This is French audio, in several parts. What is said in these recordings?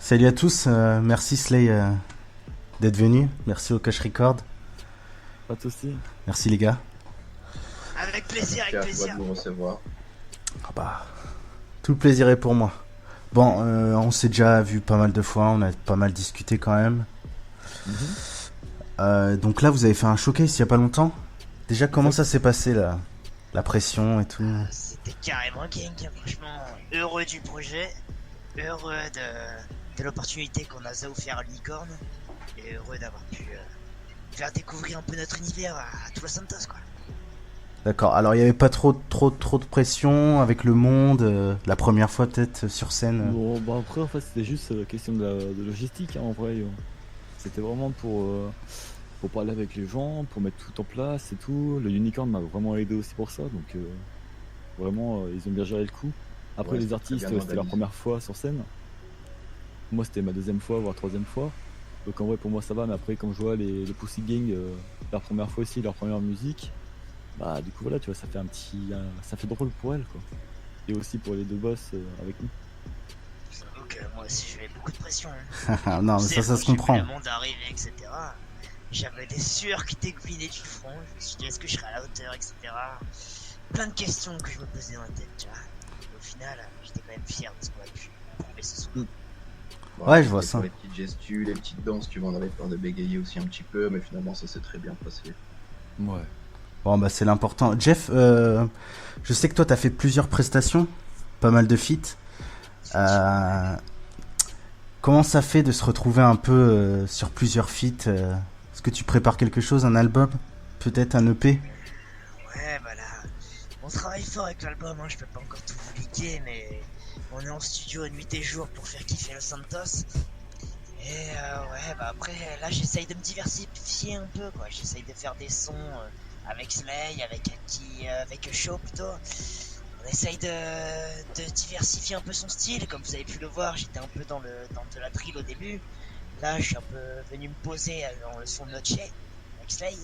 Salut à tous, merci Slay d'être venu, merci au Cash Record, Pas de soucis. merci les gars. Avec plaisir, Merci avec à toi plaisir. de nous recevoir. Ah bah, tout le plaisir est pour moi. Bon, on s'est déjà vu pas mal de fois, on a pas mal discuté quand même. Mhm. Donc là, vous avez fait un showcase il y a pas longtemps. Déjà, comment ça s'est passé là? La pression et tout. C'était carrément gang, franchement. Heureux du projet, heureux de l'opportunité qu'on a offert à l'Unicorn, et heureux d'avoir pu faire découvrir un peu notre univers à tous los Santos, quoi. D'accord, alors il y avait pas trop de pression avec le monde, la première fois peut-être sur scène. Bon, bah après, en fait, c'était juste question de logistique, hein, en vrai. C'était vraiment pour parler avec les gens, pour mettre tout en place et tout. Le Unicorn m'a vraiment aidé aussi pour ça, donc vraiment, ils ont bien géré le coup. Après, Ouais, les c'était artistes, très bien c'était leur organisé. première fois sur scène. Moi, c'était ma deuxième fois, voire troisième fois. Donc en vrai, pour moi, ça va, mais après, quand je vois les Pussy Gang, leur première fois aussi, leur première musique, bah du coup, voilà, tu vois, ça fait ça fait drôle pour elles, quoi. Et aussi pour les deux boss avec nous. J'avoue que moi aussi j'avais beaucoup de pression, hein. Non, mais Tu sais, ça quand se j'ai vu comprend. le monde arriver, etc., j'avais des sueurs qui dégoulinaient du front. Je me suis dit, est-ce que je serai à la hauteur, etc. Plein de questions que je me posais dans la tête, tu vois. Et au final, j'étais quand même fier de ce qu'on a pu prouver ce soir. Ouais, Voilà, je vois c'était ça. pour les petites gestuelles, les petites danses, tu vois, on avait peur de bégayer aussi un petit peu, mais finalement ça s'est très bien passé. Ouais. Bon, bah c'est l'important. Jeff, je sais que toi t'as fait plusieurs prestations, pas mal de feats. Effectivement, ouais. Comment ça fait de se retrouver un peu sur plusieurs feats Est-ce que tu prépares quelque chose, un album? Peut-être un EP? Ouais, bah là, on travaille fort avec l'album, hein, je peux pas encore tout vous liquer, mais on est en studio nuit et jour pour faire kiffer le Santos. Et ouais, bah après, là j'essaye de me diversifier un peu, quoi. J'essaye de faire des sons avec Slay, avec Shaw plutôt. On essaye de diversifier un peu son style, comme vous avez pu le voir, j'étais un peu dans de la drill au début. Là, je suis un peu venu me poser dans le son de Noche avec Slay.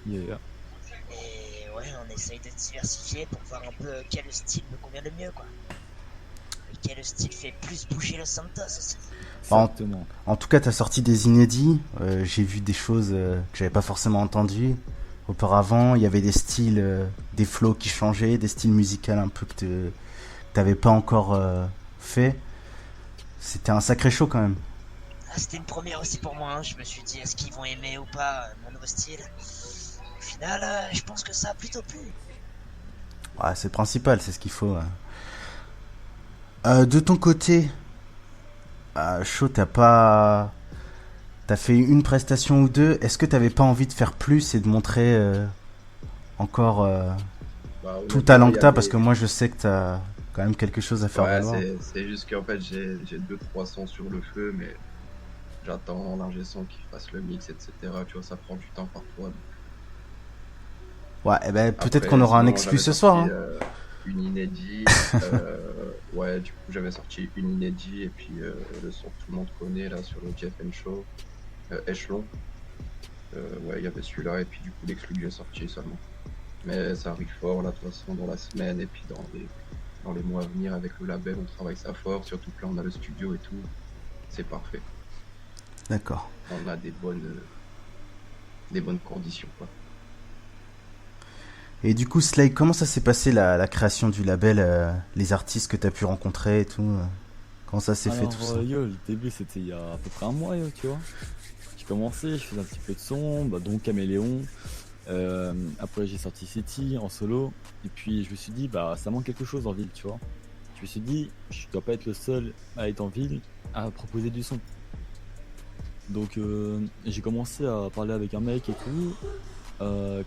Yeah. Et ouais, on essaye de diversifier pour voir un peu quel style me convient le mieux, quoi. Et quel style fait plus bouger le Santos aussi. Bah, Exactement. en tout cas, t'as sorti des inédits. J'ai vu des choses que j'avais pas forcément entendues auparavant. Il y avait des styles, des flows qui changeaient, des styles musicaux un peu que t'avais pas encore fait. C'était un sacré show quand même. Ah, c'était une première aussi pour moi, hein. Je me suis dit, est-ce qu'ils vont aimer ou pas mon nouveau style. Au final, je pense que ça a plutôt plu. Ouais, c'est le principal, c'est ce qu'il faut. De ton côté, Shaw, t'as fait une prestation ou deux. Est-ce que t'avais pas envie de faire plus et de montrer encore Bah tout le honnêtement, talent il que y t'as parce avait... que moi je sais que t'as quand même quelque chose à faire Ouais, valoir. c'est juste qu'en fait j'ai deux, trois sons sur le feu, mais j'attends l'ingé son qui fasse le mix, etc. Tu vois, ça prend du temps parfois. Donc. Ouais, et ben peut-être qu'on Après, aura un sinon exclu j'avais ce soir. sorti Hein. une inédit. Ouais, du coup j'avais sorti une inédit et puis le son que tout le monde connaît là sur le Jeff and Show, Echelon. Ouais, il y avait celui-là et puis du coup l'exclu que j'ai sorti seulement. Mais ça arrive fort là de toute façon dans la semaine et puis dans les mois à venir avec le label, on travaille ça fort, surtout que là on a le studio et tout. C'est parfait. D'accord. On a des bonnes conditions quoi. Et du coup, Slay, comment ça s'est passé la création du label, les artistes que t'as pu rencontrer et tout comment ça s'est fait tout Alors, ça? yo, le début, c'était il y a à peu près un mois, yo, tu vois. J'ai commencé, je faisais un petit peu de son, bah, donc Caméléon. Après, j'ai sorti City en solo. Et puis, je me suis dit, bah, ça manque quelque chose en ville, tu vois. Je me suis dit, je dois pas être le seul à être en ville à proposer du son. Donc, j'ai commencé à parler avec un mec et tout,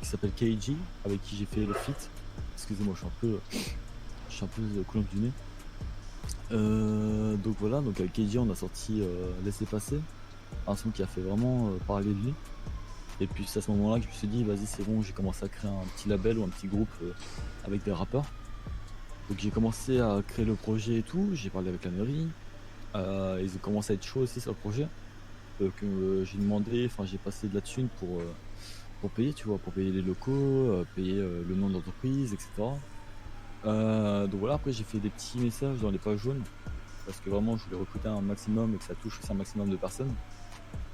qui s'appelle KG, avec qui j'ai fait le feat. Excusez-moi, je suis un peu coulombe du nez. Donc voilà, donc avec KG, on a sorti Laissez passer, un son qui a fait vraiment parler de lui. Et puis c'est à ce moment-là que je me suis dit, vas-y, c'est bon, j'ai commencé à créer un petit label ou un petit groupe avec des rappeurs. Donc j'ai commencé à créer le projet et tout, j'ai parlé avec la mairie. Ils ont commencé à être chauds aussi sur le projet. Que j'ai demandé, enfin j'ai passé de la thune pour payer, tu vois, pour payer les locaux, payer le nom d'entreprise, etc. Donc voilà, après j'ai fait des petits messages dans les pages jaunes parce que vraiment je voulais recruter un maximum et que ça touche aussi un maximum de personnes.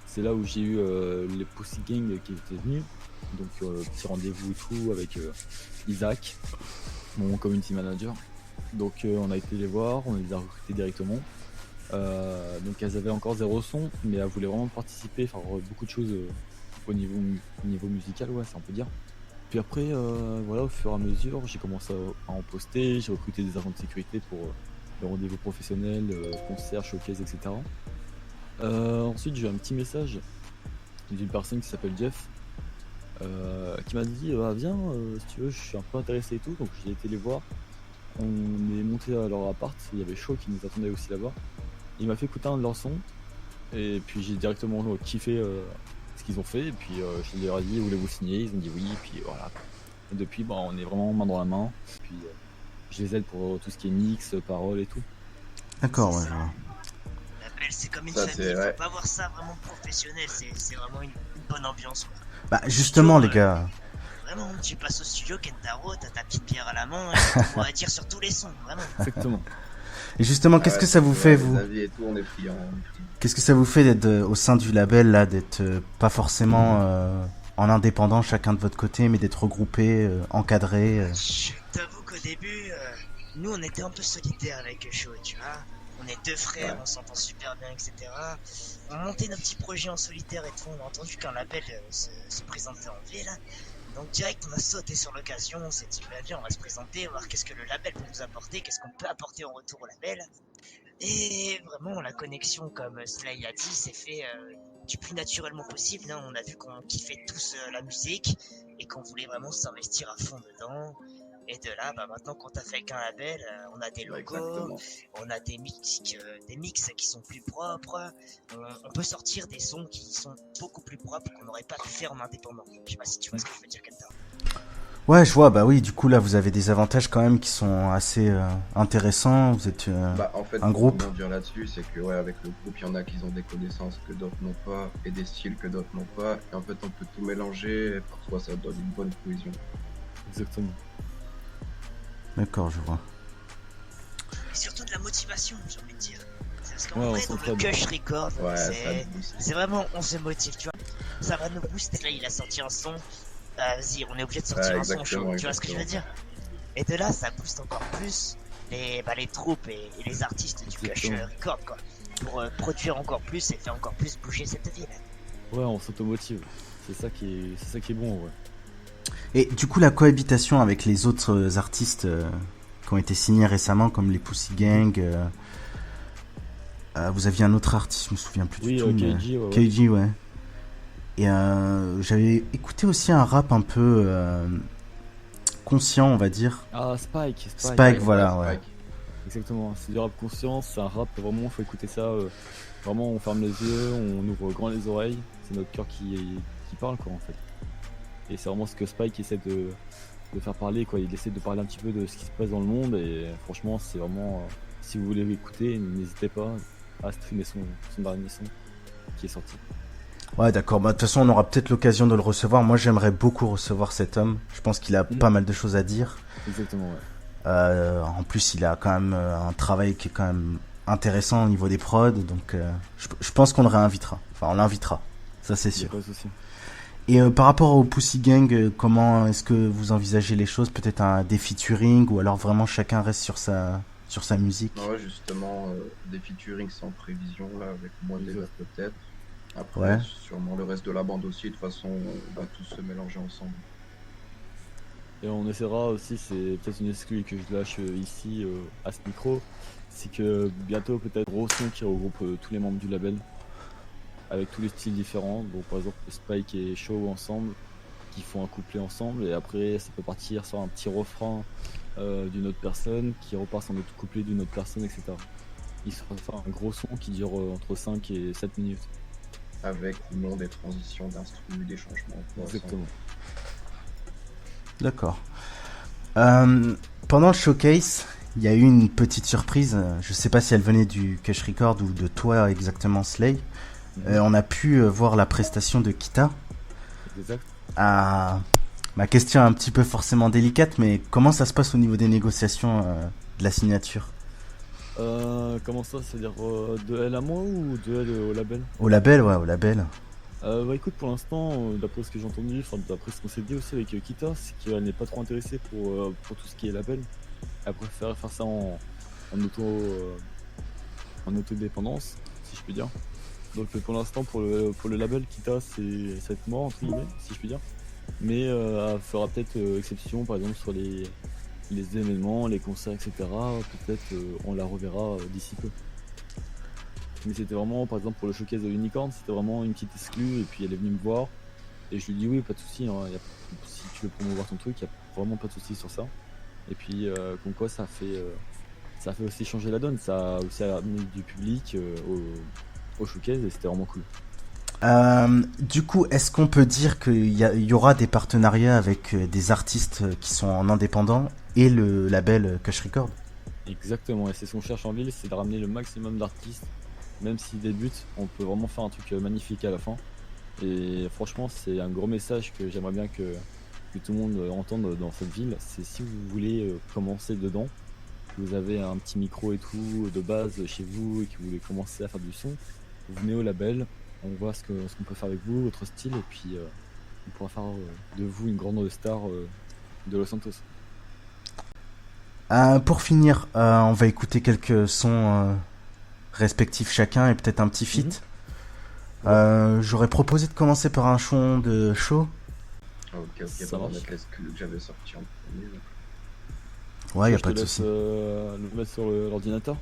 C'est là où j'ai eu les Pussy Gang qui étaient venus, donc petit rendez-vous et tout avec Isaac, mon community manager. Donc on a été les voir, on les a recrutés directement. Donc elles avaient encore 0 son, mais elles voulaient vraiment participer, faire beaucoup de choses au niveau musical, ouais, ça on peut dire. Puis après, voilà, au fur et à mesure, j'ai commencé à en poster, j'ai recruté des agents de sécurité pour le rendez-vous professionnel, concerts, showcase, etc. Ensuite, j'ai eu un petit message d'une personne qui s'appelle Jeff, qui m'a dit ah, viens, si tu veux, je suis un peu intéressé et tout. Donc j'ai été les voir. On est monté à leur appart, il y avait Shaw qui nous attendait aussi là-bas. Il m'a fait écouter un de leurs sons, et puis j'ai directement kiffé ce qu'ils ont fait. Et puis je leur ai dit voulez-vous signer? Ils ont dit oui, et puis voilà. Et depuis, bah, on est vraiment main dans la main. Et puis je les aide pour tout ce qui est mix, paroles et tout. D'accord, ouais. L'appel, c'est comme une Ça, famille, c'est- faut pas voir ça vraiment professionnel, c'est vraiment une bonne ambiance, quoi. Bah justement, les gars. Vraiment, tu passes au studio, Kentaro, t'as ta petite bière à la main, et tu pourras dire sur tous les sons, vraiment. Exactement. Et justement, qu'est-ce que ça vous fait, les vous? avis et tout, on est friands. Qu'est-ce que ça vous fait d'être au sein du label, là, d'être pas forcément en indépendant chacun de votre côté, mais d'être regroupés, encadrés Je t'avoue qu'au début, nous on était un peu solitaires avec Shaw, tu vois. On est deux frères, Ouais. on s'entend super bien, etc. On montait nos petits projets en solitaire et tout. On a entendu qu'un label se présentait en ville. Donc direct, on a sauté sur l'occasion. On s'est dit, bah viens, on va se présenter, voir qu'est-ce que le label peut nous apporter, qu'est-ce qu'on peut apporter en retour au label. Et vraiment, la connexion, comme Slay a dit, s'est fait du plus naturellement possible. Hein. On a vu qu'on kiffait tous la musique et qu'on voulait vraiment s'investir à fond dedans. Et de là, bah maintenant qu'on t'a fait avec un label, on a des logos, Exactement. on a des mix qui sont plus propres. On peut sortir des sons qui sont beaucoup plus propres qu'on n'aurait pas pu faire en indépendant. Je sais pas si tu vois ce que je veux dire, Kenta. Ouais, je vois, bah oui, du coup, là, vous avez des avantages quand même qui sont assez intéressants. Vous êtes Bah, en fait, un groupe. pour rebondir là-dessus, c'est que ouais, avec le groupe, il y en a qui ont des connaissances que d'autres n'ont pas et des styles que d'autres n'ont pas. Et en fait, on peut tout mélanger et parfois ça donne une bonne cohésion. Exactement. D'accord, je vois. Et surtout de la motivation, j'ai envie de dire. Parce qu'en Ouais, on vrai, dans s'entraide. le Kush Record, Ouais, ça c'est booste. c'est vraiment, on se motive, tu vois. Ça va nous booster. Là, il a sorti un son. Vas-y, on est obligé de sortir Ouais, un son exactement, chaud. Tu vois ce que je veux dire? Et de là, ça booste encore plus les troupes et les artistes du Kush Exactement. Record, quoi. Pour produire encore plus et faire encore plus bouger cette ville. Ouais, on s'automotive. C'est ça qui est bon, ouais. Et du coup, la cohabitation avec les autres artistes qui ont été signés récemment, comme les Pussy Gang, vous aviez un autre artiste, je me souviens plus Oui, du tout. mais- KG, ouais. KG, ouais. Et j'avais écouté aussi un rap un peu conscient, on va dire. Ah, Spike. Spike, voilà, ouais. Spike. Exactement, c'est du rap conscient, c'est un rap vraiment, faut écouter ça. Vraiment, on ferme les yeux, on ouvre grand les oreilles, c'est notre cœur qui parle, quoi, en fait. Et c'est vraiment ce que Spike essaie de faire parler, quoi. Il essaie de parler un petit peu de ce qui se passe dans le monde, et franchement, c'est vraiment. Si vous voulez l'écouter, n'hésitez pas à streamer son dernier son qui est sorti. Ouais, d'accord. Bah, de toute façon, on aura peut-être l'occasion de le recevoir. Moi, j'aimerais beaucoup recevoir cet homme. Je pense qu'il a pas mal de choses à dire. Exactement, ouais. En plus, il a quand même un travail qui est quand même intéressant au niveau des prods. Donc, je pense qu'on le réinvitera. Enfin, on l'invitera. Ça, c'est Y a sûr. pas de souci. Et par rapport au Pussy Gang, comment est-ce que vous envisagez les choses? Peut-être des featuring ou alors vraiment chacun reste sur sa musique? Ouais, justement, des featuring sans prévision, là, avec moi déjà Exact. peut-être. Après, Ouais. sûrement le reste de la bande aussi. De toute façon, on va tous se mélanger ensemble. Et on essaiera aussi, c'est peut-être une exclue que je lâche ici à ce micro, c'est que bientôt peut-être gros son qui regroupe tous les membres du label, avec tous les styles différents. Donc par exemple Spike et Shaw ensemble, qui font un couplet ensemble, et après ça peut partir sur un petit refrain d'une autre personne, qui repart sur un autre couplet d'une autre personne, etc. Il sera faire un gros son qui dure entre 5 et 7 minutes. Avec ou non des transitions d'instruments, des changements. Exactement. D'accord. Pendant le showcase, il y a eu une petite surprise. Je sais pas si elle venait du Cash Record ou de toi exactement, Slay. On a pu voir la prestation de Kita. Exact. Ma question est un petit peu forcément délicate, mais comment ça se passe au niveau des négociations de la signature? Comment ça, c'est-à-dire de elle à moi ou de elle au label? Au label, ouais, au label. Bah écoute, pour l'instant, d'après ce que j'ai entendu, enfin d'après ce qu'on s'est dit aussi avec Kita, c'est qu'elle n'est pas trop intéressée pour tout ce qui est label. Elle préfère faire ça en en autodépendance, si je puis dire. Donc pour l'instant, pour le label, Kita, ça va être mort, entre guillemets, si je puis dire. Mais elle fera peut-être exception, par exemple, sur les événements, les concerts, etc. Peut-être on la reverra d'ici peu. Mais c'était vraiment, par exemple, pour le showcase de Unicorn, c'était vraiment une petite exclue, et puis elle est venue me voir. Et je lui dis oui, pas de souci, hein, si tu veux promouvoir ton truc, il n'y a vraiment pas de souci sur ça. Et puis, comme quoi, ça a fait aussi changer la donne, ça a aussi amené du public au showcase, et c'était vraiment cool. Du coup, est-ce qu'on peut dire qu'il y aura des partenariats avec des artistes qui sont en indépendant et le label Kush Record? Exactement, et c'est ce qu'on cherche en ville, c'est de ramener le maximum d'artistes. Même s'ils débutent, on peut vraiment faire un truc magnifique à la fin. Et franchement, c'est un gros message que j'aimerais bien que tout le monde entende dans cette ville. C'est si vous voulez commencer dedans, que vous avez un petit micro et tout de base chez vous et que vous voulez commencer à faire du son, vous venez au label, on voit ce qu'on peut faire avec vous, votre style, et puis on pourra faire de vous une grande star de Los Santos. Pour finir, on va écouter quelques sons respectifs chacun et peut-être un petit feat. J'aurais proposé de commencer par un son de show. Ok, Ça on va marche. mettre l'exclu que j'avais sorti en premier. Ouais, y a Je pas te de laisse souci. le mettre sur l'ordinateur.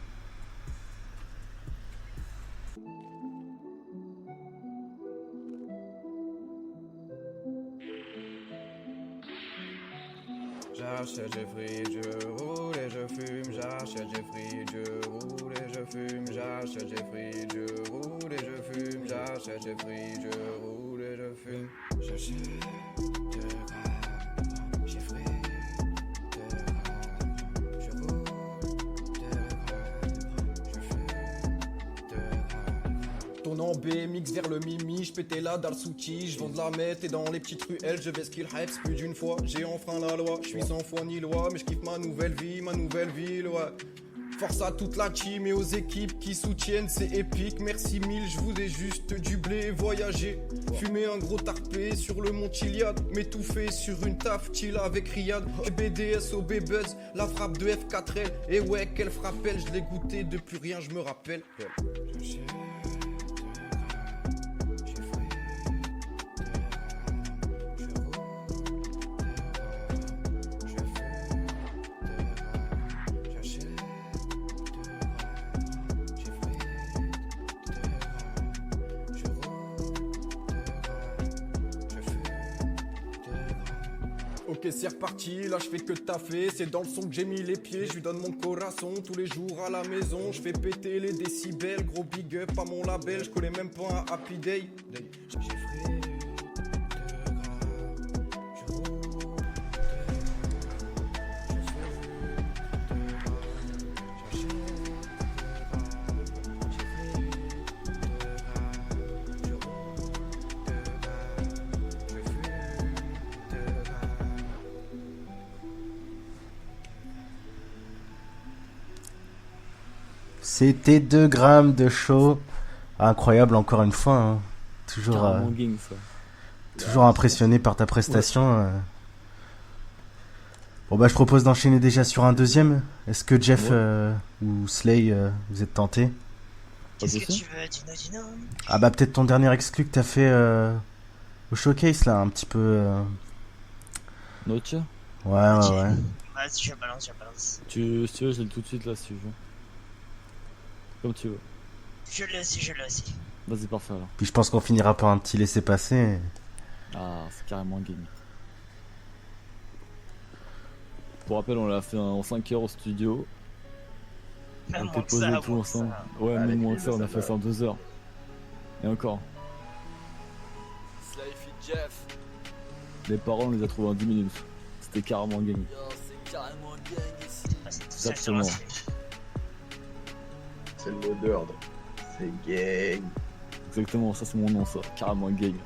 J'achète, j'ai pris, je roule et je fume. J'achète, j'ai pris, je roule et je fume. J'achète, j'ai pris, je roule et je fume. J'achète, j'ai pris, je roule et je fume. J'achète de grave, j'ai pris de grave. Je roule de grave, je fume de grave. Tournant BMX vers le Mimi, j'pétais la dalle sous tige, je vends de la meth et dans les petites ruelles, je vais skill hypes plus d'une fois, j'ai enfreint la loi, je suis sans foi ni loi, mais je kiffe ma nouvelle ville, ouais. Force à toute la team et aux équipes qui soutiennent, c'est épique, merci mille, je vous ai juste du blé, voyager, fumer un gros tarpé sur le mont Chiliad, m'étouffer sur une taf, chill avec Riyad, BDS au B-Buzz, la frappe de F4L, et ouais, quelle frappelle, je l'ai goûté, de plus rien je me rappelle. Ok, c'est reparti, là je fais que taffer, c'est dans le son que j'ai mis les pieds, je lui donne mon corazon tous les jours à la maison, je fais péter les décibels, gros big up à mon label, je connais même pas un happy day. J'ai frais de grave, je roule de grave, je fais de grave, j'achète de grave, j'ai frais de grave, je roule de grave, je fais de grave. C'était 2 grammes de show. Incroyable encore une fois. Hein. Toujours, Carrément gang, ça. toujours impressionné par ta prestation. Bon bah je propose d'enchaîner déjà sur un deuxième. Est-ce que Jeff Ouais. ou Slay vous êtes tentés? Qu'est-ce que possible. tu veux, Dino? Ah bah peut-être ton dernier exclu que t'as fait au showcase là, un petit peu. Noche. Ouais. Vas-y, je balance. Si tu veux, je l'ai tout de suite là, si tu veux. Comme tu veux. Je l'ai aussi. Vas-y, parfait alors. Puis je pense qu'on finira par un petit laisser-passer. Ah, c'est carrément game. Pour rappel, on l'a fait en 5 heures au studio. Même On moins était que posé ça, et tout moins que ensemble. ça. Ouais, Avec même moins lui, que ça, on a ça fait va. ça en 2 heures. Et encore. Sly fit Jeff, Les paroles, on les a trouvées en 10 minutes. C'était carrément game. yo, c'est carrément gang ici. Ah, c'est tout ça sur Exactement. l'instru. C'est le mot d'ordre. C'est gang. Exactement, ça c'est mon nom, ça. Carrément game.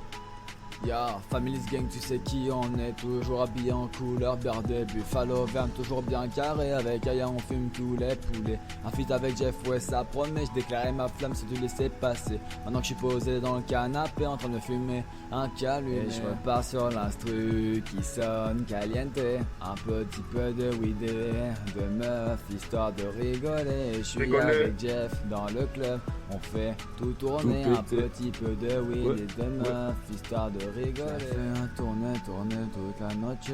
Ya, Family's Gang, tu sais qui on est, toujours habillé en couleur berdée, Buffalo Verne, toujours bien carré, avec Aya on fume tous les poulets. Un feat avec Jeff, ouais ça promet, je déclarais ma flamme si tu laissais passer. Maintenant que je suis posé dans le canapé en train de fumer un calumet, je repars sur l'instru qui sonne caliente. Un petit peu de weed et de meuf, histoire de rigoler. Je suis avec Jeff dans le club, on fait tout tourner, un petit peu de weed et de meuf, histoire de rigoler. Je fais tourner toute la noche.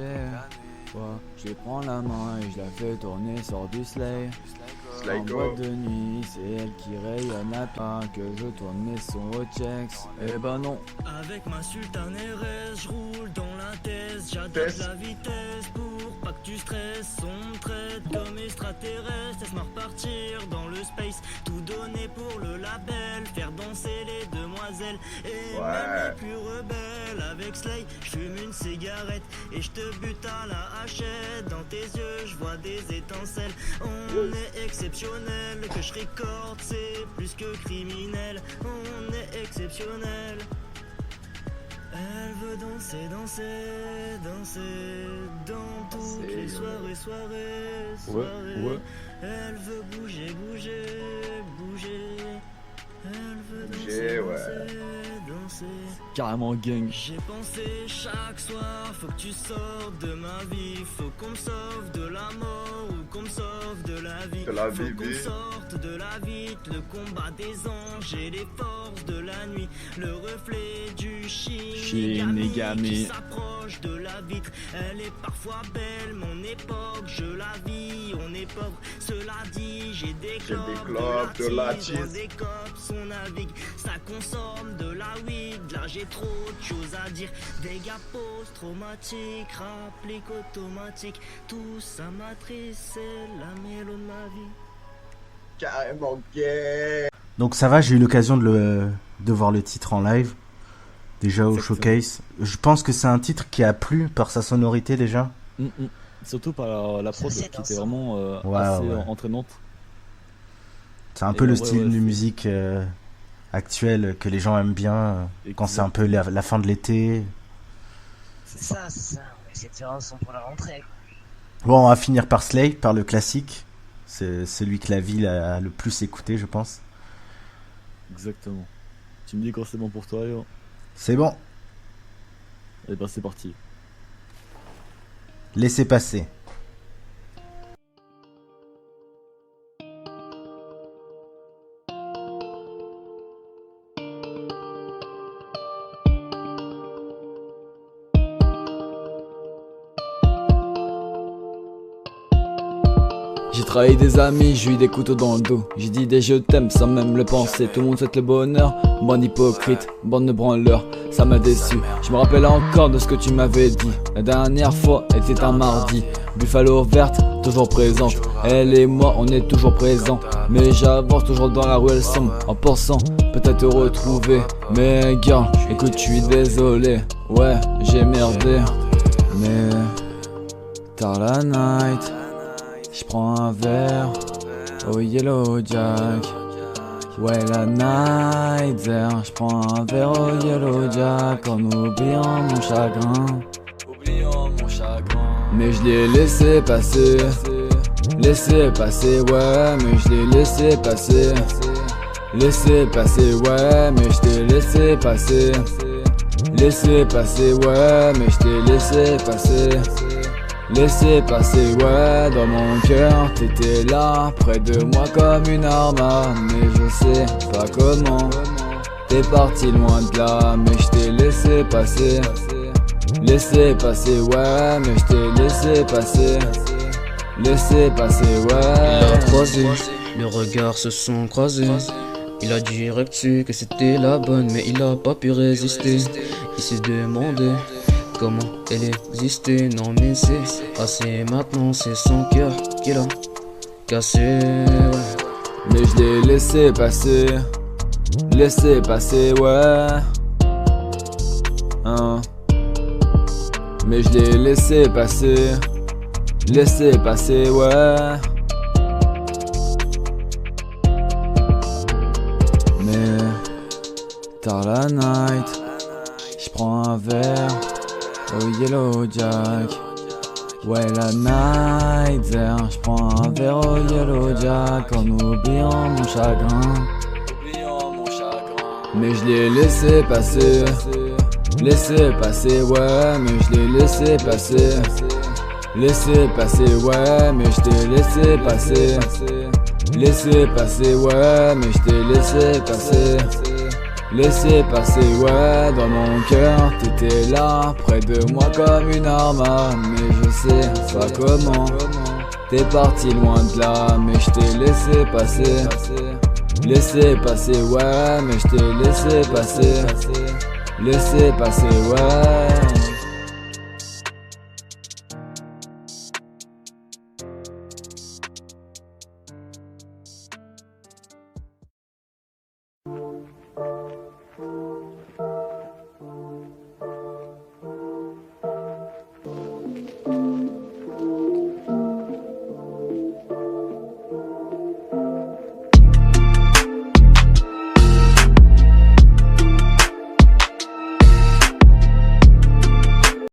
Ouais, je prends la main et je la fais tourner sur du slay. En boîte de nuit, c'est elle qui rayonne à pas que je tourne mes sons au checks. Eh ben non. Avec ma Sultan RS, je roule dans la thèse. J'adapte la vitesse pour pas que tu stresses. On me traite comme extraterrestre. Laisse-moi repartir dans le space. Tout donner pour le label. Faire danser les demoiselles. Et même les plus rebelles. Avec Slay, je fume une cigarette. Et je te bute à la hachette. Dans tes yeux, je vois des étincelles. On est exceptionnel. Que je récorde, c'est plus que criminel. On est exceptionnel. Elle veut danser, danser, danser dans toutes les soirées. Elle veut bouger, bouger, bouger. Elle veut danser, danser. Carrément gang. J'ai pensé chaque soir, faut que tu sortes de ma vie. Faut qu'on me sauve de la mort ou qu'on me sauve de la vie. Faut qu'on sorte de la vie, le combat des anges et les forces de la nuit. Le reflet du Shinigami qui s'approche de la vitre. Elle est parfois belle, mon époque, je la vis. On est pauvre, cela dit, j'ai des clopes de la tisse. Des cops, on navigue, ça consomme de la weed. Là j'ai trop de choses à dire. Des gars post-traumatiques, rappliques automatiques. Tout ça m'attriste, c'est la mélo de ma vie. Carrément gay. Donc ça va, j'ai eu l'occasion de voir le titre en live, déjà au showcase. Je pense que c'est un titre qui a plu par sa sonorité déjà. Surtout par la prod qui était vraiment assez entraînante. C'est un peu le style de musique actuel que les gens aiment bien quand c'est un peu la fin de l'été. C'est ça. On va essayer de faire un son pour la rentrée. Bon, on va finir par Slay, par le classique. C'est celui que la ville a le plus écouté, je pense. Exactement. Tu me dis quand c'est bon pour toi, yo. C'est bon. Et ben c'est parti. Laissez passer. J'ai trahi des amis, j'ai eu des couteaux dans le dos. J'ai dit des je t'aime sans même le penser. Tout le monde souhaite le bonheur, bande hypocrite, bande de branleurs. Ça m'a déçu, je me rappelle encore de ce que tu m'avais dit. La dernière fois était un mardi. Buffalo verte, toujours présente. Elle et moi, on est toujours présents. Mais j'avance toujours dans la rue, elle semble. En pensant peut-être te retrouver. Mais gars, écoute, je suis désolé. Ouais, j'ai merdé. Mais tard la night, j'prends un verre au Yellow Jack. Ouais, la night air, j'prends un verre au Yellow Jack en oubliant mon chagrin. Mais je l'ai laissé passer, ouais, mais je l'ai laissé passer. Laissé passer, ouais, mais je t'ai laissé passer. Laissé passer, ouais, mais je t'ai laissé passer. Laissez passer, ouais, dans mon cœur, t'étais là, près de moi comme une arme. Mais je sais pas comment, t'es parti loin de là, mais je t'ai laissé passer. Laissez passer, ouais, mais je t'ai laissé passer. Laissez passer, ouais. Il a croisé, les regards se sont croisés. Il a direct su que c'était la bonne, mais il a pas pu résister. Il s'est demandé comment elle existait. Non mais c'est assez maintenant, c'est son cœur qu'il a cassé, ouais. Mais je l'ai laissé passer. Laissez passer, ouais. Mais je l'ai laissé passer. Laissez passer, ouais. Mais tard la night, j'prends un verre au Yellow Jack. Ouais, la night there, j'prends un verre au Yellow Jack en oubliant mon chagrin. Mais je l'ai laissé passer, ouais, mais je l'ai laissé passer. Laissez passer, ouais, mais je t'ai laissé passer. Laissez passer, ouais, mais je t'ai laissé passer. Laissez passer, ouais, dans mon cœur, t'étais là, près de moi comme une arme. Mais je sais pas comment, t'es parti loin de là, mais je t'ai laissé passer. Laissez passer, ouais, mais je t'ai laissé passer. Laissez passer, ouais.